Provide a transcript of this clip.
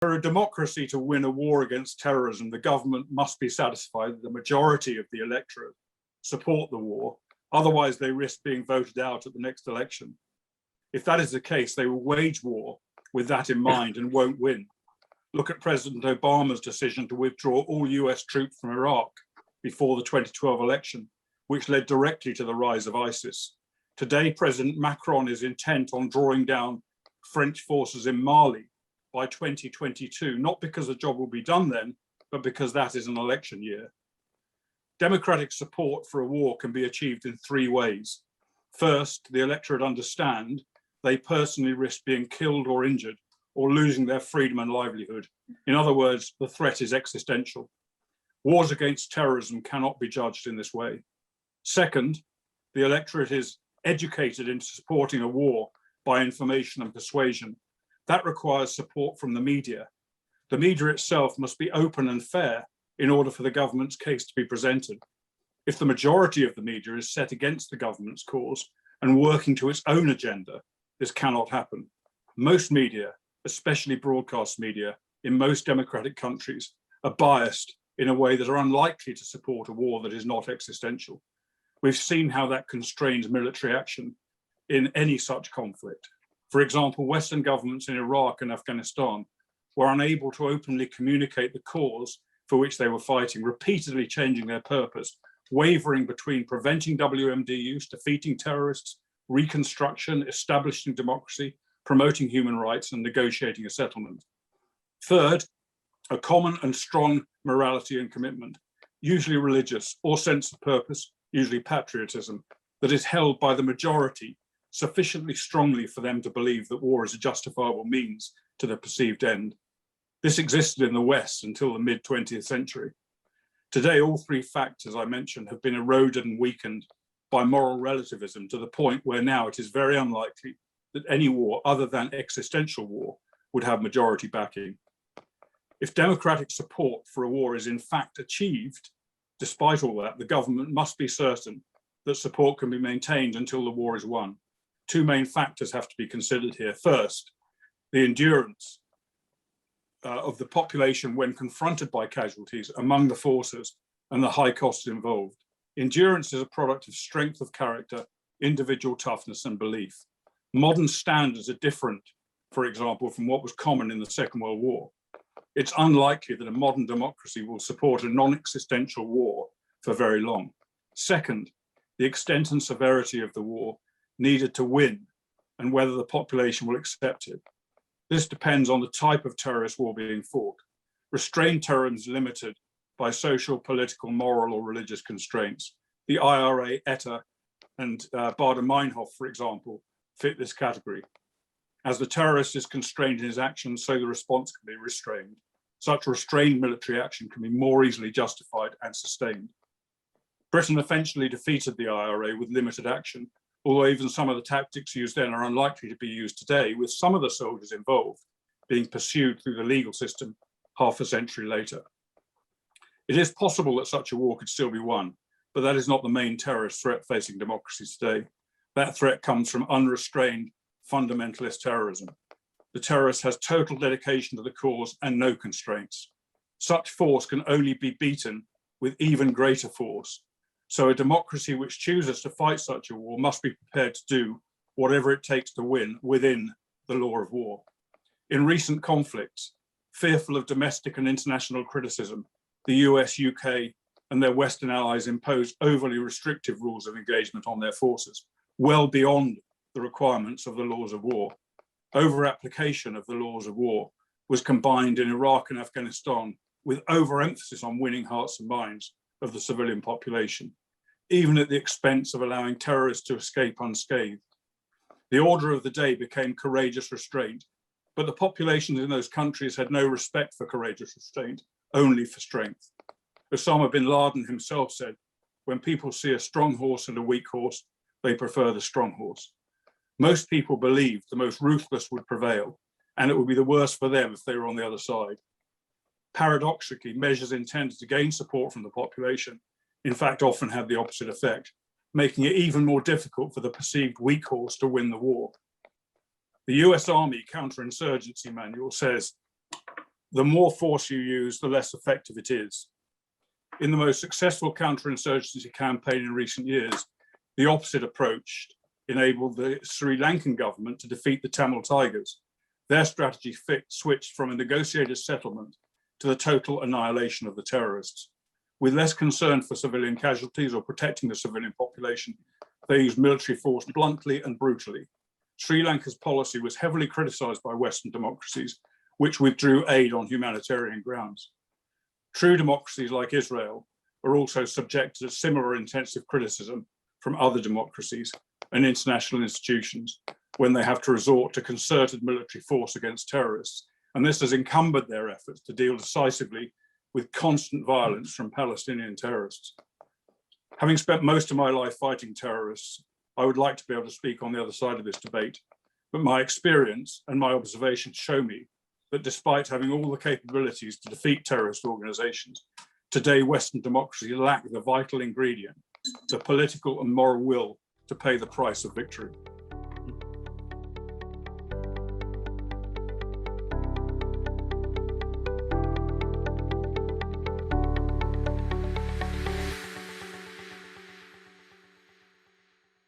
For a democracy to win a war against terrorism, the government must be satisfied that the majority of the electorate support the war. Otherwise, they risk being voted out at the next election. If that is the case, they will wage war with that in mind and won't win. Look at President Obama's decision to withdraw all US troops from Iraq before the 2012 election, which led directly to the rise of ISIS. Today, President Macron is intent on drawing down French forces in Mali by 2022, not because the job will be done then, but because that is an election year. Democratic support for a war can be achieved in three ways. First, the electorate understand they personally risk being killed or injured or losing their freedom and livelihood. In other words, the threat is existential. Wars against terrorism cannot be judged in this way. Second, the electorate is educated into supporting a war by information and persuasion. That requires support from the media. The media itself must be open and fair in order for the government's case to be presented. If the majority of the media is set against the government's cause and working to its own agenda, this cannot happen. Most media, especially broadcast media, in most democratic countries are biased in a way that are unlikely to support a war that is not existential. We've seen how that constrains military action in any such conflict. For example, Western governments in Iraq and Afghanistan were unable to openly communicate the cause for which they were fighting, repeatedly changing their purpose, wavering between preventing WMD use, defeating terrorists, reconstruction, establishing democracy, promoting human rights, and negotiating a settlement. Third, a common and strong morality and commitment, usually religious or sense of purpose, usually patriotism, that is held by the majority sufficiently strongly for them to believe that war is a justifiable means to the perceived end. This existed in the West until the mid-20th century. Today, all three factors I mentioned have been eroded and weakened by moral relativism to the point where now it is very unlikely that any war other than existential war would have majority backing. If democratic support for a war is in fact achieved, despite all that, the government must be certain that support can be maintained until the war is won. Two main factors have to be considered here. First, the endurance of the population when confronted by casualties among the forces and the high costs involved. Endurance is a product of strength of character, individual toughness, and belief. Modern standards are different, for example, from what was common in the Second World War. It's unlikely that a modern democracy will support a non-existential war for very long. Second, the extent and severity of the war needed to win and whether the population will accept it. This depends on the type of terrorist war being fought. Restrained terrorism is limited by social, political, moral, or religious constraints. The IRA, ETA, and Baader-Meinhof, for example, fit this category. As the terrorist is constrained in his actions, so the response can be restrained. Such restrained military action can be more easily justified and sustained. Britain eventually defeated the IRA with limited action, although even some of the tactics used then are unlikely to be used today, with some of the soldiers involved being pursued through the legal system half a century later. It is possible that such a war could still be won, but that is not the main terrorist threat facing democracies today. That threat comes from unrestrained fundamentalist terrorism. The terrorist has total dedication to the cause and no constraints. Such force can only be beaten with even greater force. So a democracy which chooses to fight such a war must be prepared to do whatever it takes to win within the law of war. In recent conflicts, fearful of domestic and international criticism, the US, UK, and their Western allies imposed overly restrictive rules of engagement on their forces, well beyond the requirements of the laws of war. Over-application of the laws of war was combined in Iraq and Afghanistan with overemphasis on winning hearts and minds of the civilian population, even at the expense of allowing terrorists to escape unscathed. The order of the day became courageous restraint, but the populations in those countries had no respect for courageous restraint, only for strength. Osama bin Laden himself said, when people see a strong horse and a weak horse, they prefer the strong horse. Most people believed the most ruthless would prevail, and it would be the worse for them if they were on the other side. Paradoxically, measures intended to gain support from the population, in fact, often had the opposite effect, making it even more difficult for the perceived weak horse to win the war. The US Army Counterinsurgency Manual says, the more force you use, the less effective it is. In the most successful counterinsurgency campaign in recent years, the opposite approach enabled the Sri Lankan government to defeat the Tamil Tigers. Their strategy switched from a negotiated settlement to the total annihilation of the terrorists. With less concern for civilian casualties or protecting the civilian population, they used military force bluntly and brutally. Sri Lanka's policy was heavily criticized by Western democracies, which withdrew aid on humanitarian grounds. True democracies like Israel are also subject to similar intensive criticism from other democracies and international institutions when they have to resort to concerted military force against terrorists. And this has encumbered their efforts to deal decisively with constant violence from Palestinian terrorists. Having spent most of my life fighting terrorists, I would like to be able to speak on the other side of this debate, but my experience and my observations show me that despite having all the capabilities to defeat terrorist organizations, today Western democracies lack the vital ingredient, the political and moral will to pay the price of victory.